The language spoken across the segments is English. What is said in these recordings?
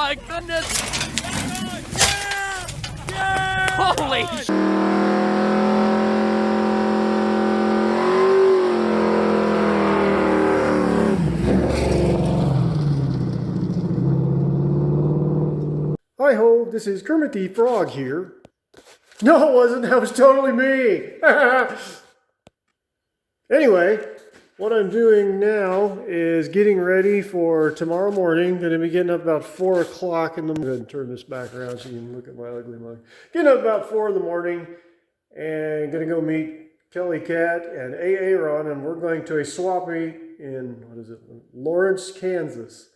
my goodness! Holy sh! Hi ho, this is Kermit the Frog here. No, it wasn't. That was totally me. Anyway, what I'm doing now is getting ready for tomorrow morning. Going to be getting up about 4 o'clock in the morning. Go ahead and turn this back around so you can look at my ugly mug. Getting up about 4 in the morning and going to go meet Kelly Cat and Aaron, and we're going to a swap meet in, Lawrence, Kansas.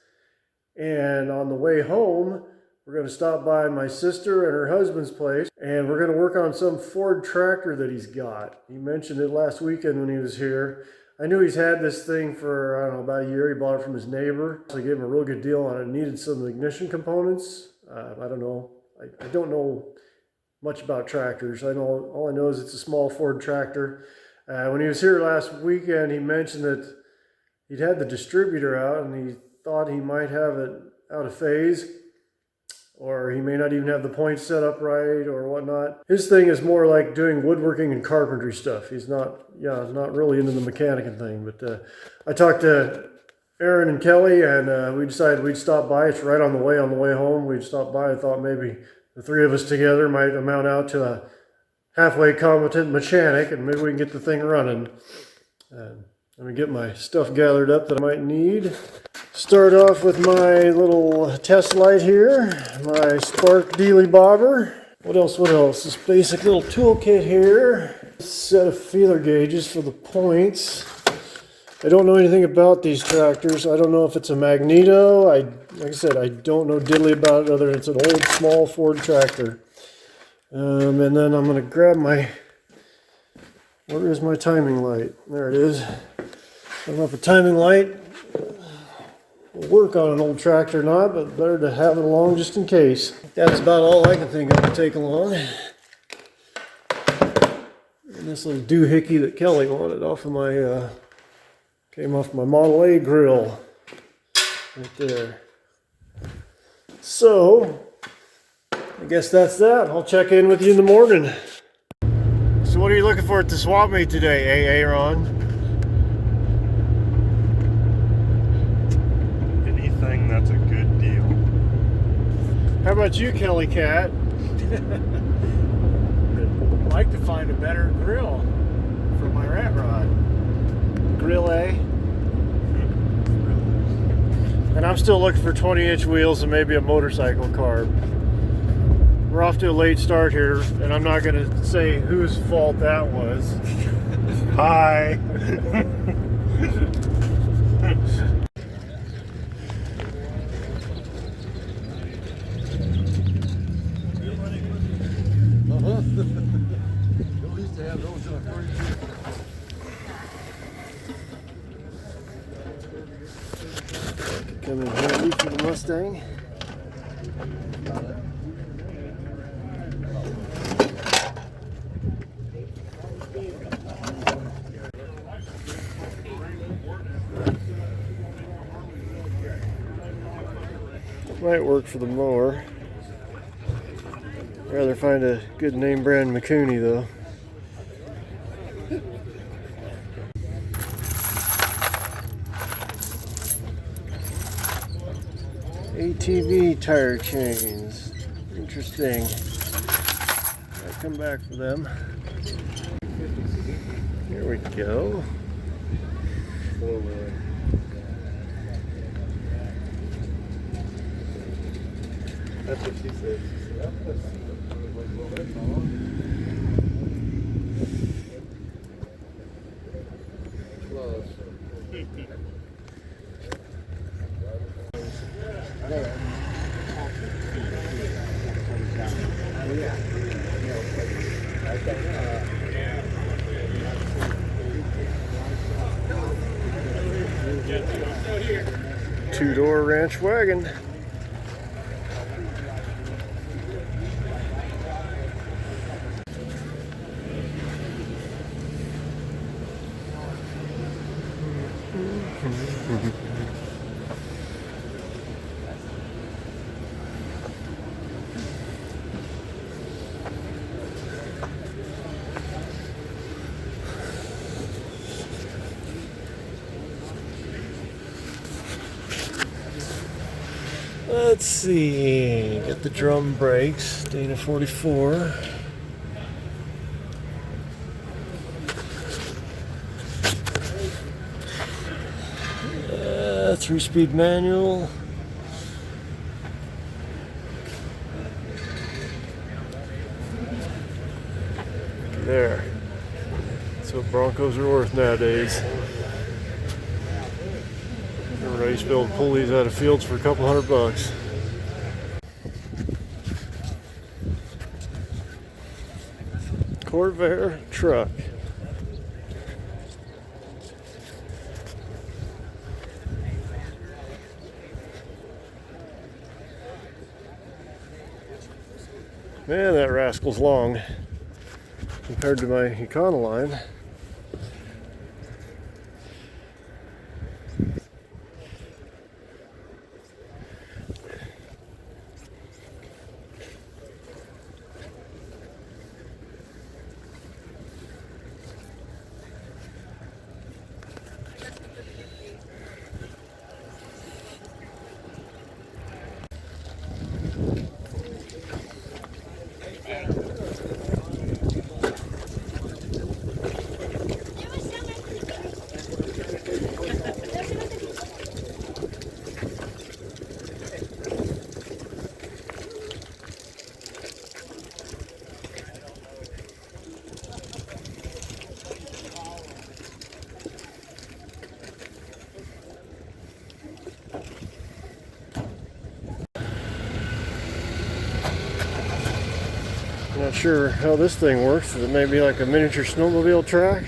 And on the way home, we're going to stop by my sister and her husband's place, and we're going to work on some Ford tractor that he's got. He mentioned it last weekend when he was here. I knew he's had this thing for, I don't know, about a year. He bought it from his neighbor. So I gave him a real good deal on it. It needed some ignition components. I don't know. I don't know much about tractors. All I know is it's a small Ford tractor. When he was here last weekend, he mentioned that he'd had the distributor out and he thought he might have it out of phase, or he may not even have the points set up right or whatnot. His thing is more like doing woodworking and carpentry stuff. He's not really into the mechanicking thing. But I talked to Aaron and Kelly, and we decided we'd stop by. It's right on the way home. We'd stop by. I thought maybe the three of us together might amount out to a halfway competent mechanic, and maybe we can get the thing running. Let me get my stuff gathered up that I might need. Start off with my little test light here, my spark dealy bobber. What else? This basic little toolkit here. Set of feeler gauges for the points. I don't know anything about these tractors. I don't know if it's a magneto. Like I said, I don't know diddly about it other than it's an old small Ford tractor. And then I'm going to grab where is my timing light? There it is. I don't know if a timing light will work on an old tractor or not, but better to have it along just in case. That's about all I can think of to take along. And this little doohickey that Kelly wanted off of my, came off my Model A grill. Right there. So, I guess that's that. I'll check in with you in the morning. So what are you looking for at the swap meet today, Aaron? Anything that's a good deal. How about you, Kelly Cat? I'd like to find a better grill for my rat rod. Grill A. And I'm still looking for 20-inch wheels and maybe a motorcycle carb. We're off to a late start here, and I'm not going to say whose fault that was. Hi. Come in handy for the Mustang. Might work for the mower. I'd rather find a good name brand Mikuni though. ATV tire chains. Interesting. I'll come back for them. Here we go. That's what she said. Two-door ranch wagon. Let's see. Get the drum brakes. Dana 44. 3-speed manual. There. That's what Broncos are worth nowadays. Remember, I used to be able to pull these out of fields for a couple $100. Corvair truck. Man, that rascal's long compared to my Econoline. Not sure how this thing works. It may be like a miniature snowmobile track.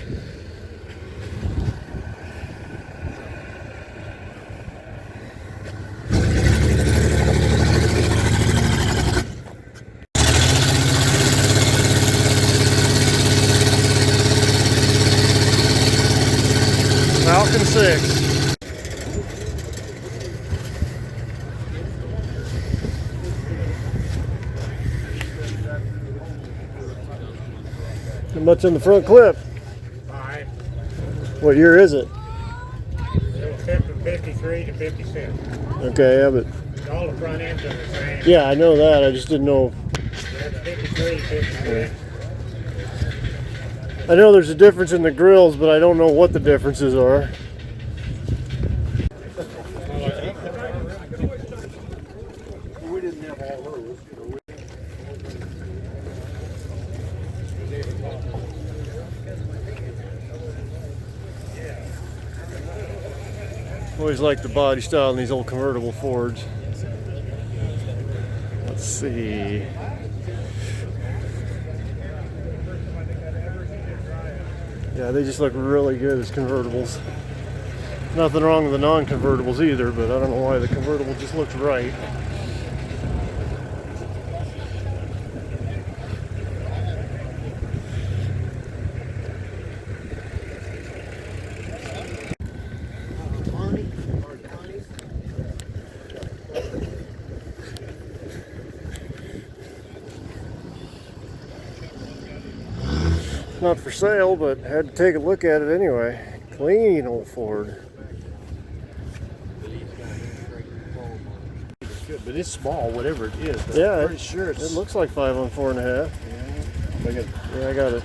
Falcon 6. How much in the front clip? 5. What year is it? It'll fit from 53 to 57. Okay, yeah, but All the front ends are the same. yeah, I know that. I just didn't know. That's 53, 53. I know there's a difference in the grills, but I don't know what the differences are. We didn't have all those. Always like the body style in these old convertible Fords. Let's see. Yeah, they just look really good as convertibles. Nothing wrong with the non-convertibles either, but I don't know why the convertible just looks right. Not for sale, but had to take a look at it anyway. Clean old Ford. But it's small, whatever it is. But Yeah, I'm pretty sure it looks like 5 on 4.5. Yeah, I got a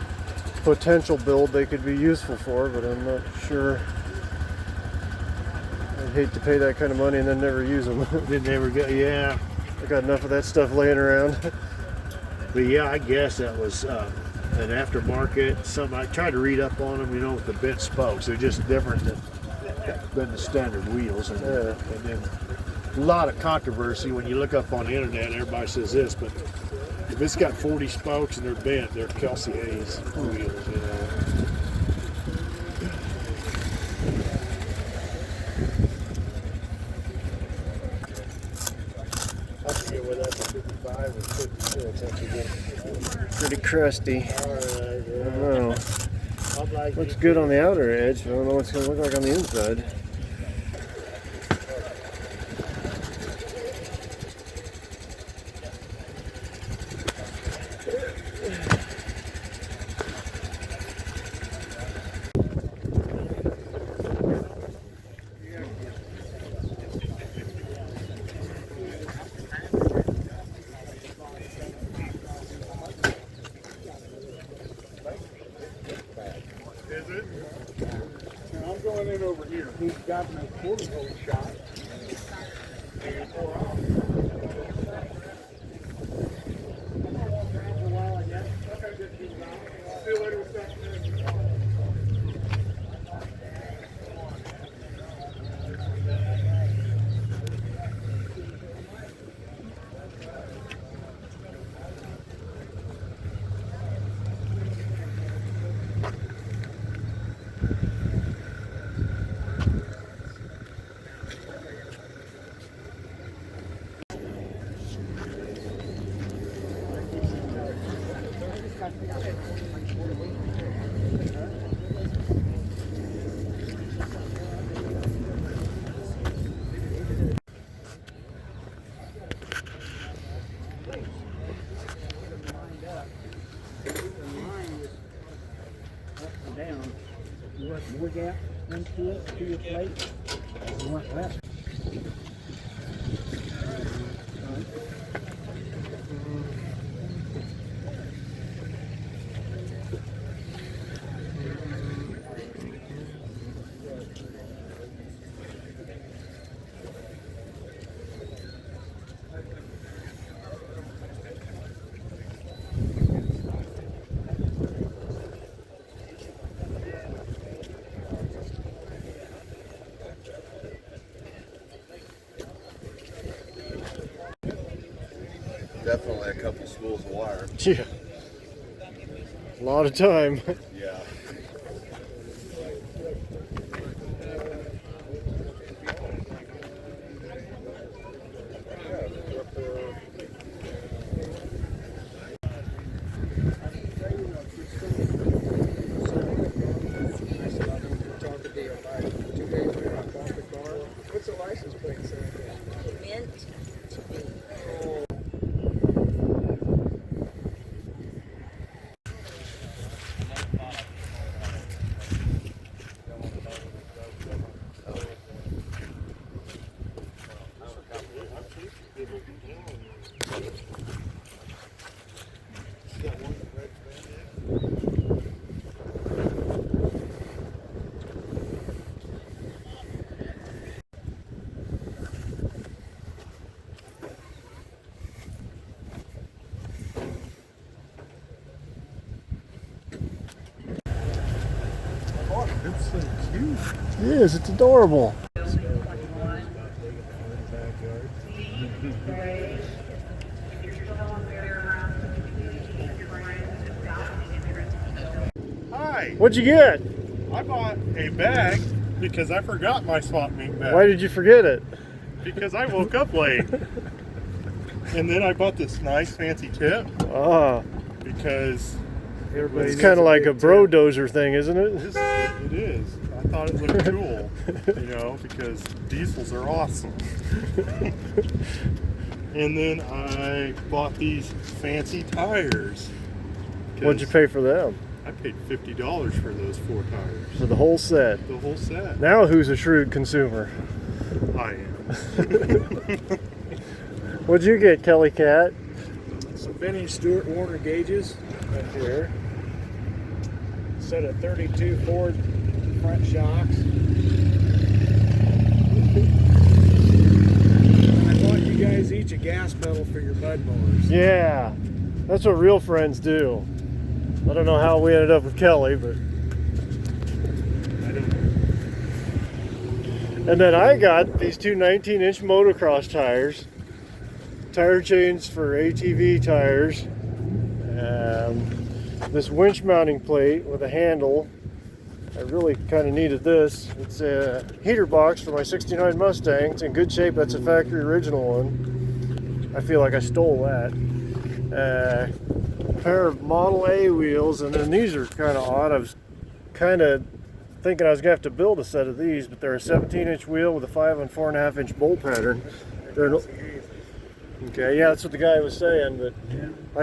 potential build they could be useful for, but I'm not sure. I'd hate to pay that kind of money and then never use them. Did never go. Yeah, I got enough of that stuff laying around. but yeah, I guess that was an aftermarket. Some I tried to read up on them, you know, with the bent spokes. They're just different than the standard wheels, and then a lot of controversy when you look up on the internet. Everybody says this, but if it's got 40 spokes and they're bent, they're Kelsey Hayes wheels, you know. I forget whether that's 55 or 56. I forget. Pretty crusty. All right, I don't know. I'm like, Looks good on the outer edge, but I don't know what it's going to look like on the inside. got my quarter hole shot. Down. You want more gap into it to your plate? You want less? Definitely a couple spools of wire. Yeah. A lot of time. Yeah. What's the license plate say? Meant to be. It's so cute. It is. It's adorable. Hi, What'd you get? I bought a bag because I forgot my swap meet bag. Why did you forget it? Because I woke up late. And then I bought this nice fancy tip Ah, because it's kind of like a bro dozer thing, isn't it? it is. I thought it looked cool, you know, because diesels are awesome. And then I bought these fancy tires. What'd you pay for them? I paid $50 for those 4 tires. For the whole set. The whole set. Now who's a shrewd consumer? I am. What'd you get, Kelly Cat? Some Benny Stewart Warner gauges right here. Set of 32 Ford front shocks. I bought you guys each a gas pedal for your mud mowers. Yeah, that's what real friends do. I don't know how we ended up with Kelly, but. I don't know. And then I got these two 19-inch motocross tires, tire chains for ATV tires, this winch mounting plate with a handle. I really kind of needed this. It's a heater box for my '69 Mustang. It's in good shape. That's a factory original one. I feel like I stole that. A pair of Model A wheels, and then these are kind of odd. I was kind of thinking I was gonna have to build a set of these, but they're a 17-inch wheel with a 5 and 4.5-inch bolt pattern. They're okay, yeah, that's what the guy was saying, but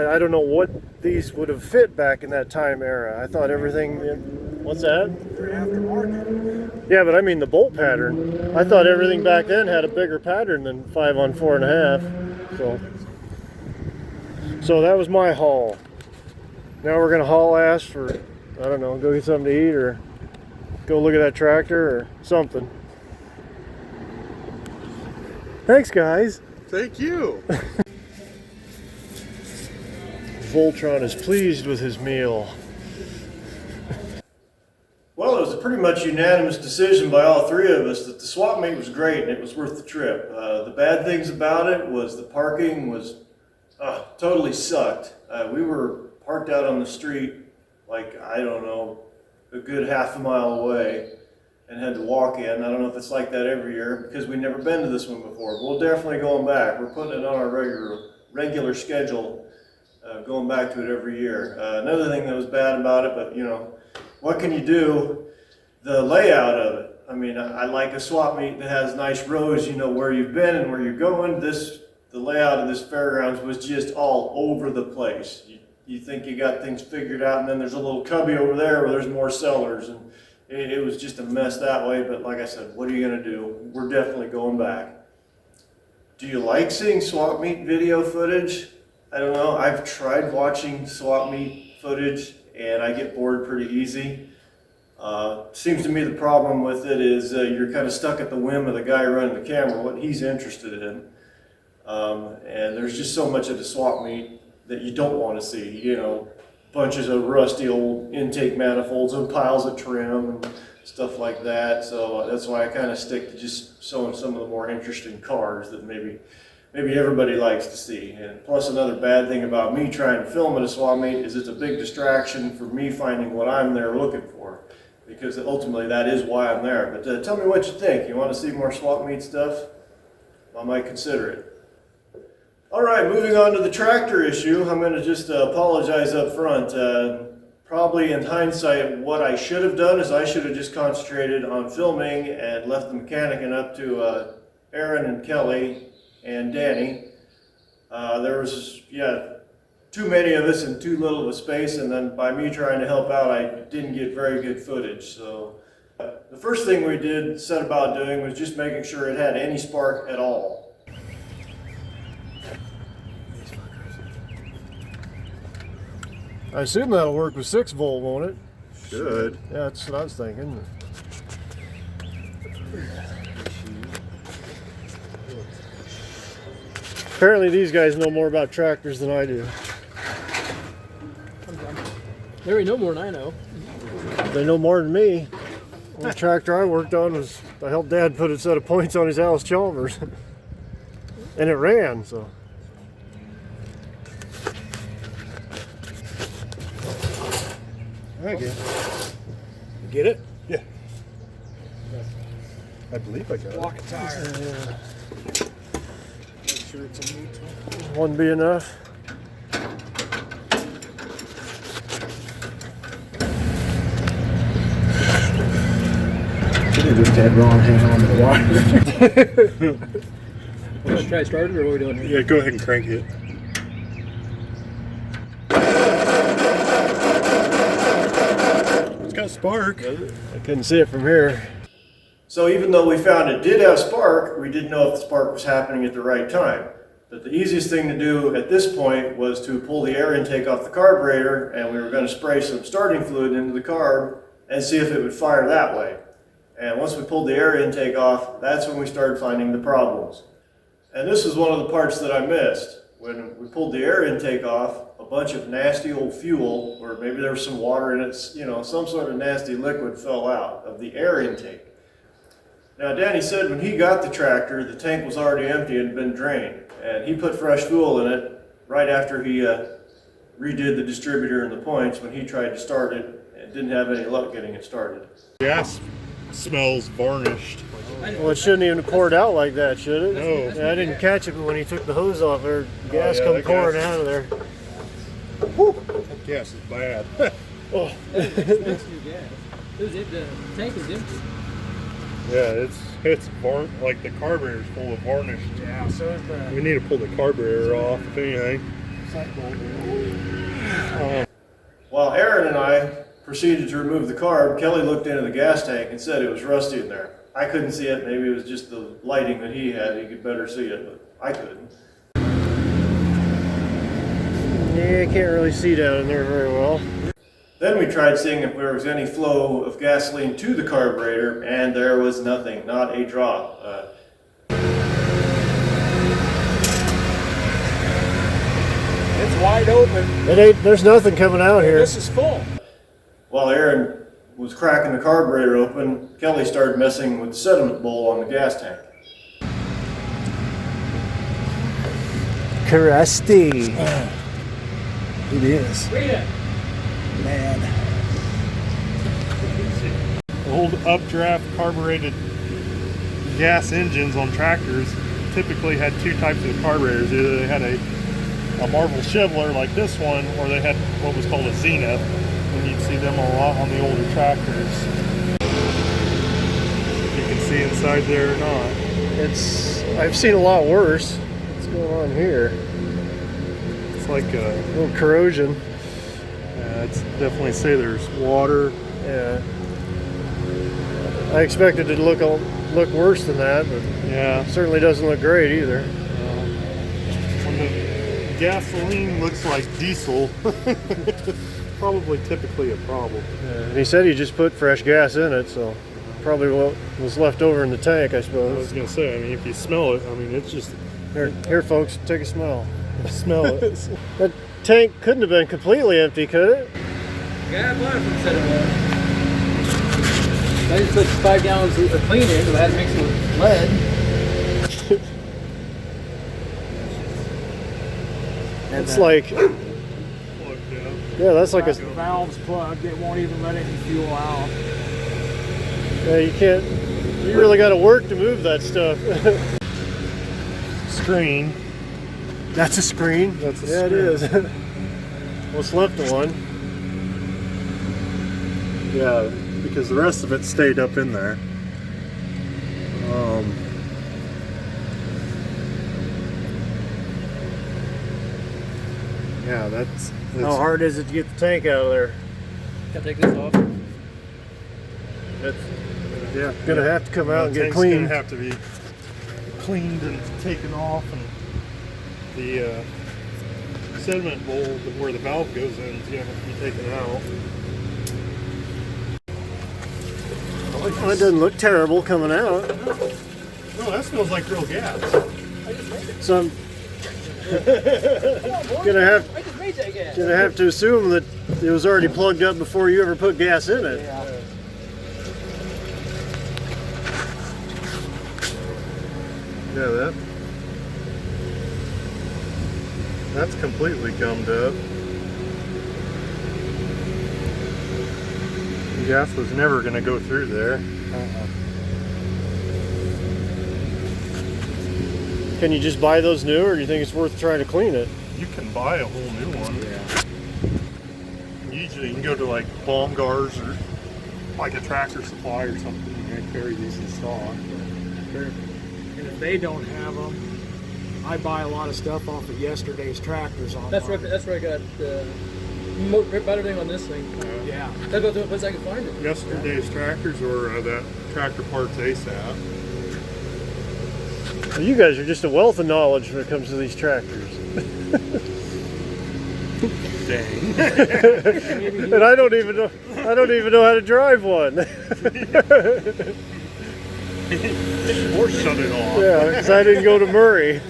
I don't know what these would have fit back in that time era. I thought everything. What's that? They're aftermarket. Yeah, but I mean the bolt pattern. I thought everything back then had a bigger pattern than 5 on 4.5. So that was my haul. Now we're gonna haul ass for, I don't know, go get something to eat or go look at that tractor or something. Thanks, guys. Thank you. Voltron is pleased with his meal. Well, it was a pretty much unanimous decision by all three of us that the swap meet was great and it was worth the trip. The bad things about it was the parking was totally sucked. We were parked out on the street like, I don't know, a good half a mile away and had to walk in. I don't know if it's like that every year because we've never been to this one before. But we're definitely going back. We're putting it on our regular schedule, going back to it every year. Another thing that was bad about it, but you know, what can you do? The layout of it. I mean, I like a swap meet that has nice rows, you know, where you've been and where you're going. The layout of this fairgrounds was just all over the place. You think you got things figured out, and then there's a little cubby over there where there's more sellers, and it was just a mess that way. But like I said, what are you going to do? We're definitely going back. Do you like seeing swap meet video footage? I don't know. I've tried watching swap meet footage, and I get bored pretty easy. Seems to me the problem with it is you're kind of stuck at the whim of the guy running the camera, what he's interested in. And there's just so much of the swap meet that you don't want to see, you know, bunches of rusty old intake manifolds and piles of trim and stuff like that. So that's why I kind of stick to just showing some of the more interesting cars that maybe everybody likes to see. And plus, another bad thing about me trying to film at a swap meet is it's a big distraction for me finding what I'm there looking for, because ultimately that is why I'm there. But tell me what you think. You want to see more swap meet stuff? I might consider it. All right, moving on to the tractor issue. I'm going to just apologize up front. Probably in hindsight, what I should have done is I should have just concentrated on filming and left the mechanicing up to Aaron and Kelly and Danny. There was, too many of us in too little of a space, and then by me trying to help out, I didn't get very good footage. So the first thing we set about doing was just making sure it had any spark at all. I assume that'll work with 6 volt, won't it? Should. Yeah, that's what I was thinking. Apparently these guys know more about tractors than I do. There ain't no more than I know. They know more than me. The tractor I worked on was, I helped Dad put a set of points on his Alice Chalmers. And it ran, so. Okay. Get it? Yeah. I believe I got it. Block a tire. Make sure it's a neutral. Wouldn't be enough. Should have just had Ron hang on to the wire. Want to try starting, or what are we doing here? Yeah, go ahead and crank it. It's got spark. I couldn't see it from here. So even though we found it did have spark, we didn't know if the spark was happening at the right time. But the easiest thing to do at this point was to pull the air intake off the carburetor, and we were going to spray some starting fluid into the carb and see if it would fire that way. And once we pulled the air intake off, that's when we started finding the problems. And this is one of the parts that I missed. When we pulled the air intake off, a bunch of nasty old fuel, or maybe there was some water in it, you know, some sort of nasty liquid fell out of the air intake. Now, Danny said when he got the tractor, the tank was already empty and had been drained. And he put fresh fuel in it right after he redid the distributor and the points when he tried to start it and didn't have any luck getting it started. Gas smells varnished. Well, it shouldn't even have poured out like that, should it? No. Yeah, I didn't catch it, but when he took the hose off there, gas yeah, come that pouring gas- out of there. Gas is bad. Oh. That's new gas. The tank is empty. Yeah, it's like the carburetor's full of varnish. Yeah, so is the We need to pull the carburetor off, if anything. sight bolt. While Aaron and I proceeded to remove the carb, Kelly looked into the gas tank and said it was rusty in there. I couldn't see it. Maybe it was just the lighting that he had. He could better see it, but I couldn't. Yeah, I can't really see down in there very well. Then we tried seeing if there was any flow of gasoline to the carburetor, and there was nothing, not a drop. It's wide open. It ain't. There's nothing coming out here. This is full. While Aaron was cracking the carburetor open, Kelly started messing with the sediment bowl on the gas tank. Crusty. It is. Read it. Man. Old updraft carbureted gas engines on tractors typically had two types of carburetors. Either they had a Marvel Chevrolet like this one, or they had what was called a Zenith, and you'd see them a lot on the older tractors. You can see inside there or not. I've seen a lot worse. What's going on here? It's like A little corrosion. it's definitely say there's water. Yeah. I expected it to look worse than that, but Yeah. it certainly doesn't look great either. When the gasoline looks like diesel, probably typically a problem. Yeah, and he said he just put fresh gas in it, so probably what was left over in the tank, I I was suppose. gonna say, I mean, if you smell it, I mean, it's just Here, folks, take a smell. smell it. That tank couldn't have been completely empty, could it? Yeah, I bought it from said it was. I just put 5 gallons of clean in, so I had to mix it with lead. It's like, yeah, that's like a, The valve's plugged. It won't even let any fuel out. yeah, you really got to work to move that stuff. Screen. That's a screen? That's a Yeah, it is. What's left of one? Yeah, because the rest of it stayed up in there. Yeah, that's How hard is it to get the tank out of there? Gotta take this off. It's gonna have to come out and get tank's cleaned. gonna have to be cleaned and taken off, and the sediment bowl where the valve goes in is gonna have to be taken out. Well, it doesn't look terrible coming out. No, that smells like real gas. So I'm gonna have to assume that it was already plugged up before you ever put gas in it. Yeah, that's completely gummed up. Gas was never going to go through there. Can you just buy those new, or do you think it's worth trying to clean it? You can buy a whole new one. Usually you can go to like Baumgars or like a Tractor Supply or something, and they carry these in stock. And if they don't have them, I buy a lot of stuff off of yesterday's tractors on. That's where I got about everything on this thing. Yeah. That's about the only place I can find it. Yesterday's tractors, or that Tractor Parts ASAP. Well, you guys are just a wealth of knowledge when it comes to these tractors. Dang. And I don't even know how to drive one. Or shut it off. Yeah, because I didn't go to Murray.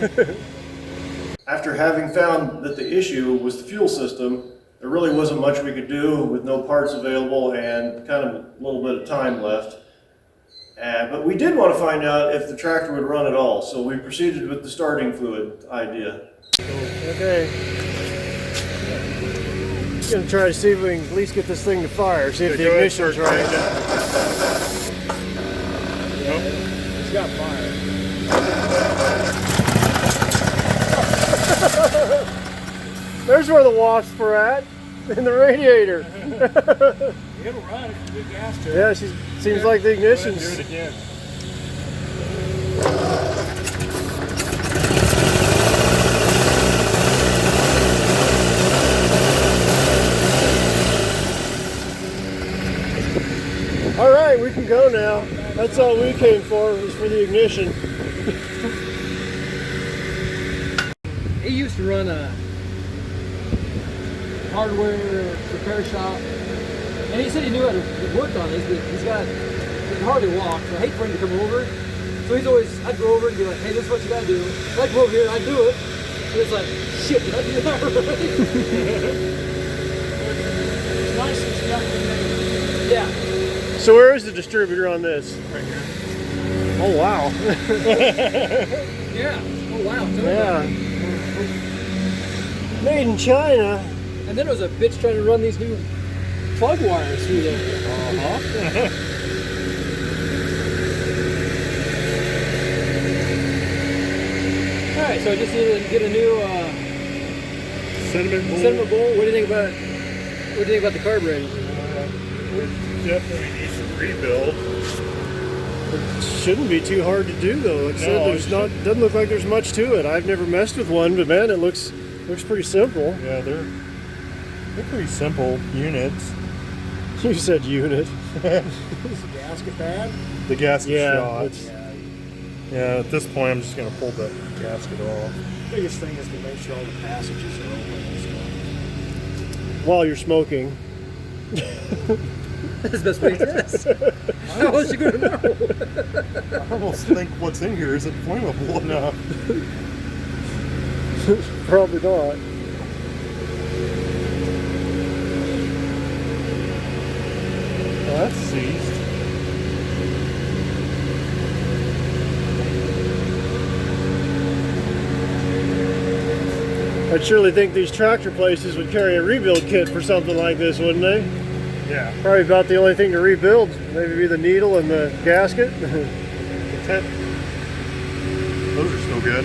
After having found that the issue was the fuel system, there really wasn't much we could do with no parts available and kind of a little bit of time left. But we did want to find out if the tractor would run at all, so we proceeded with the starting fluid idea. Okay. Gonna try to see if we can at least get this thing to fire, see if the ignition's right. It's got fire. There's where the wasps were at, in the radiator. It'll run if you get gas to it. Yeah, she seems like the ignition's. Do it again. All right, we can go now. That's all we came for, was for the ignition. He used to run a hardware repair shop, and he said he knew how to work on this, but he can hardly walk, so I hate for him to come over. So he's always, I'd go over and be like, hey, this is what you gotta do. So I'd go over here, I'd do it, It's like, shit, did I do that right? It's nice and stuff in there. Yeah. So where is the distributor on this? Right here. Oh wow. Yeah. Oh, wow. Totally. Yeah. Made in China. And then there was a bitch trying to run these new plug wires through there. Alright, so I just need to get a new Cinnamon bowl. cinnamon bowl. What do you think about the carburetor? We definitely need to rebuild. It shouldn't be too hard to do though. Like I said, No, there's not doesn't look like there's much to it. I've never messed with one, but man, it looks pretty simple. Yeah, they're pretty simple units. You said unit. Gasket pad. The gasket Yeah, shot. it's- Yeah, at this point, I'm just gonna pull the gasket off. Biggest thing is to make sure all the passages are open and stuff. While you're smoking. That's the best way to test. How else you gonna know? I almost think what's in here isn't flammable enough. Probably not. Well, that's seized. I'd surely think these tractor places would carry a rebuild kit for something like this, wouldn't they? Yeah. Probably about the only thing to rebuild. Maybe be the needle and the gasket. The tent. Those are still good.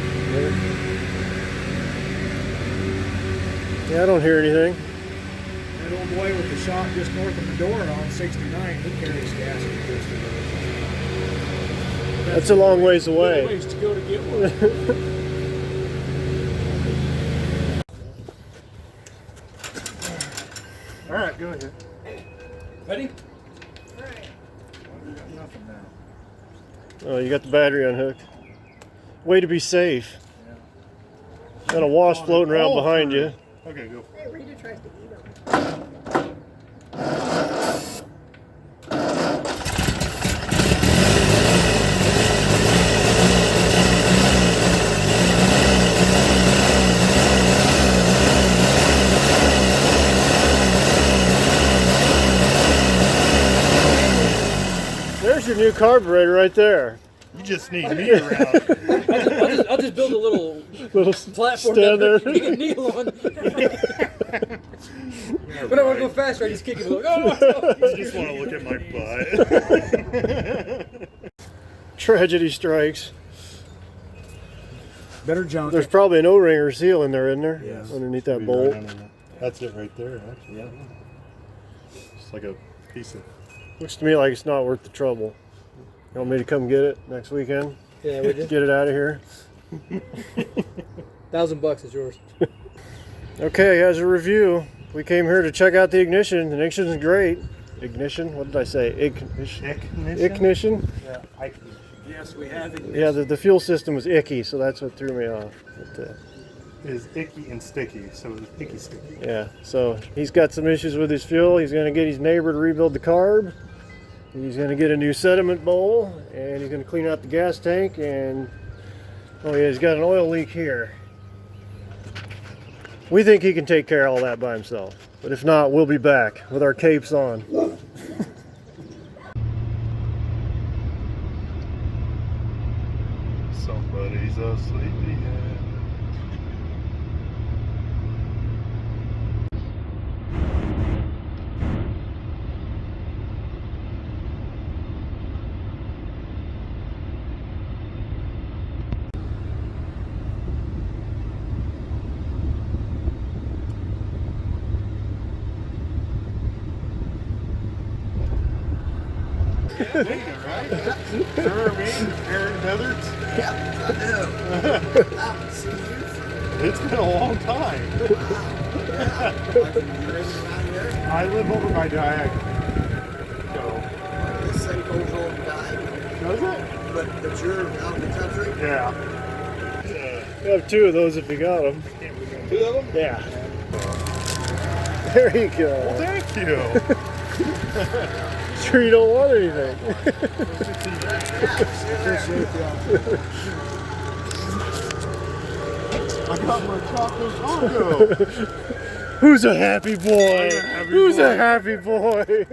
Yeah, I don't hear anything. That old boy with the shop just north of the door on 69, he carries gasket just That's a long ways a away. ways to go to get one. All right, go ahead. Ready? We got nothing now. Oh, you got the battery unhooked. Way to be safe. Got a wasp floating around behind you. Okay, go. Hey, Rita tries to eat them. There's your new carburetor right there. You just need me around. I'll just build a little Little platform stand there. that you can kneel on. When I want to go faster, I just kick it. Like, oh! You just want to look at my butt. Tragedy strikes. Better junk. There's probably an O-ring or seal in there, isn't there? Yes. Underneath that bolt. That's it right there, actually. Yeah. It's like a piece of. Looks to me like it's not worth the trouble. You want me to come get it next weekend? Yeah, would you? Get it out of here? $1,000 is yours. Okay, as a review, we came here to check out the ignition. The ignition is great. Ignition? What did I say? Ignition? Yeah, Yes, we have it. Yeah, the fuel system was icky, so that's what threw me off. But, is icky and sticky, so it's icky sticky. yeah, so he's got some issues with his fuel. He's going to get his neighbor to rebuild the carb. He's going to get a new sediment bowl, and he's going to clean out the gas tank. And oh yeah, he's got an oil leak here. We think he can take care of all that by himself, but if not, we'll be back with our capes on. Somebody's a sleepyhead. Remember me, Aaron Heatherts? It's been a long time. I live over by Diagonal. This thing goes all the time, Does it? but you're out in the country. Yeah. We have two of those if you got them. Two of them? Yeah. There you go. Well, thank you. Sure you don't want anything. I can got my chocolate taco. Who's a happy boy? I'm a happy Who's boy. a happy boy?